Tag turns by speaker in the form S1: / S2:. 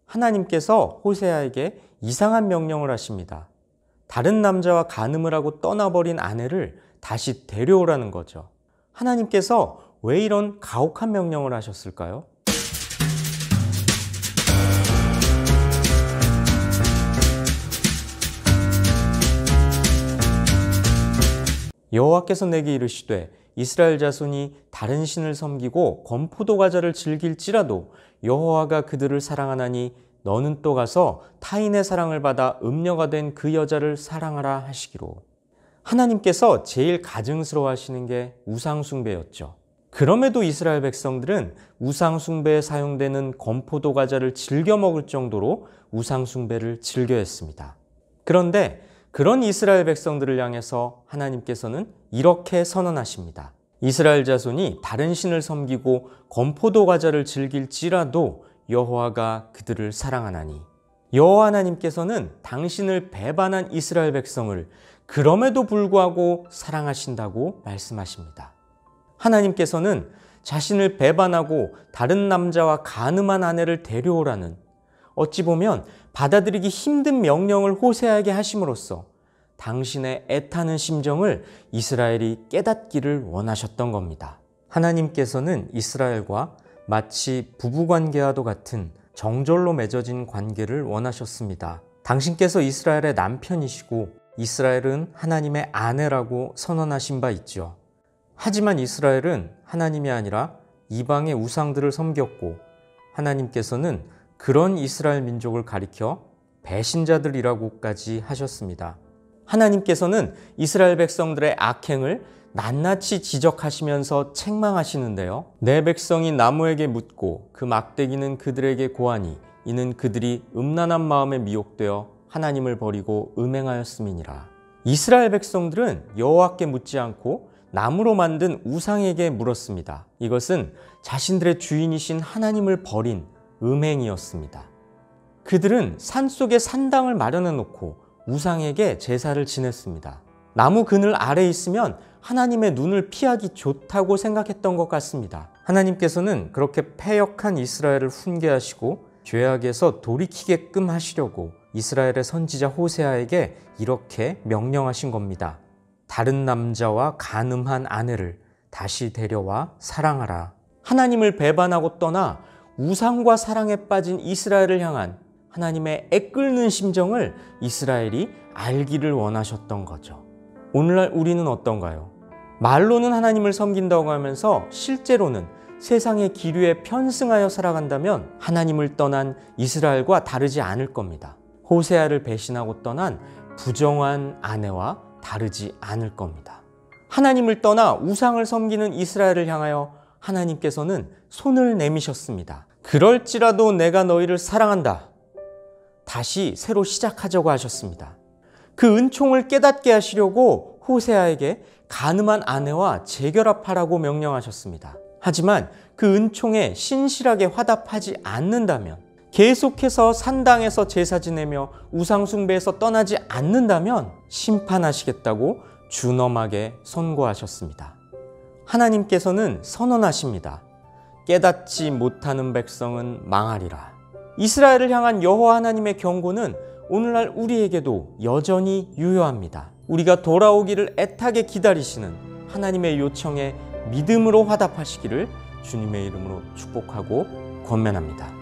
S1: 하나님께서 호세아에게 이상한 명령을 하십니다. 다른 남자와 간음을 하고 떠나버린 아내를 다시 데려오라는 거죠. 하나님께서 왜 이런 가혹한 명령을 하셨을까요? 여호와께서 내게 이르시되 이스라엘 자손이 다른 신을 섬기고 건포도 과자를 즐길지라도 여호와가 그들을 사랑하나니 너는 또 가서 타인의 사랑을 받아 음녀가 된 그 여자를 사랑하라 하시기로. 하나님께서 제일 가증스러워 하시는 게 우상숭배였죠. 그럼에도 이스라엘 백성들은 우상숭배에 사용되는 건포도 과자를 즐겨 먹을 정도로 우상숭배를 즐겨 했습니다. 그런데 그런 이스라엘 백성들을 향해서 하나님께서는 이렇게 선언하십니다. 이스라엘 자손이 다른 신을 섬기고 건포도 과자를 즐길지라도 여호와가 그들을 사랑하나니. 여호와 하나님께서는 당신을 배반한 이스라엘 백성을 그럼에도 불구하고 사랑하신다고 말씀하십니다. 하나님께서는 자신을 배반하고 다른 남자와 간음한 아내를 데려오라는, 어찌 보면 받아들이기 힘든 명령을 호세아에게 하심으로써 당신의 애타는 심정을 이스라엘이 깨닫기를 원하셨던 겁니다. 하나님께서는 이스라엘과 마치 부부관계와도 같은 정절로 맺어진 관계를 원하셨습니다. 당신께서 이스라엘의 남편이시고 이스라엘은 하나님의 아내라고 선언하신 바 있죠. 하지만 이스라엘은 하나님이 아니라 이방의 우상들을 섬겼고 하나님께서는 그런 이스라엘 민족을 가리켜 배신자들이라고까지 하셨습니다. 하나님께서는 이스라엘 백성들의 악행을 낱낱이 지적하시면서 책망하시는데요. 내 백성이 나무에게 묻고 그 막대기는 그들에게 고하니 이는 그들이 음란한 마음에 미혹되어 하나님을 버리고 음행하였음이니라. 이스라엘 백성들은 여호와께 묻지 않고 나무로 만든 우상에게 물었습니다. 이것은 자신들의 주인이신 하나님을 버린 음행이었습니다. 그들은 산속에 산당을 마련해 놓고 우상에게 제사를 지냈습니다. 나무 그늘 아래에 있으면 하나님의 눈을 피하기 좋다고 생각했던 것 같습니다. 하나님께서는 그렇게 패역한 이스라엘을 훈계하시고 죄악에서 돌이키게끔 하시려고 이스라엘의 선지자 호세아에게 이렇게 명령하신 겁니다. 다른 남자와 간음한 아내를 다시 데려와 사랑하라. 하나님을 배반하고 떠나 우상과 사랑에 빠진 이스라엘을 향한 하나님의 애끓는 심정을 이스라엘이 알기를 원하셨던 거죠. 오늘날 우리는 어떤가요? 말로는 하나님을 섬긴다고 하면서 실제로는 세상의 기류에 편승하여 살아간다면 하나님을 떠난 이스라엘과 다르지 않을 겁니다. 호세아를 배신하고 떠난 부정한 아내와 다르지 않을 겁니다. 하나님을 떠나 우상을 섬기는 이스라엘을 향하여 하나님께서는 손을 내미셨습니다. 그럴지라도 내가 너희를 사랑한다. 다시 새로 시작하자고 하셨습니다. 그 은총을 깨닫게 하시려고 호세아에게 간음한 아내와 재결합하라고 명령하셨습니다. 하지만 그 은총에 신실하게 화답하지 않는다면, 계속해서 산당에서 제사 지내며 우상숭배에서 떠나지 않는다면 심판하시겠다고 준엄하게 선고하셨습니다. 하나님께서는 선언하십니다. 깨닫지 못하는 백성은 망하리라. 이스라엘을 향한 여호와 하나님의 경고는 오늘날 우리에게도 여전히 유효합니다. 우리가 돌아오기를 애타게 기다리시는 하나님의 요청에 믿음으로 화답하시기를 주님의 이름으로 축복하고 권면합니다.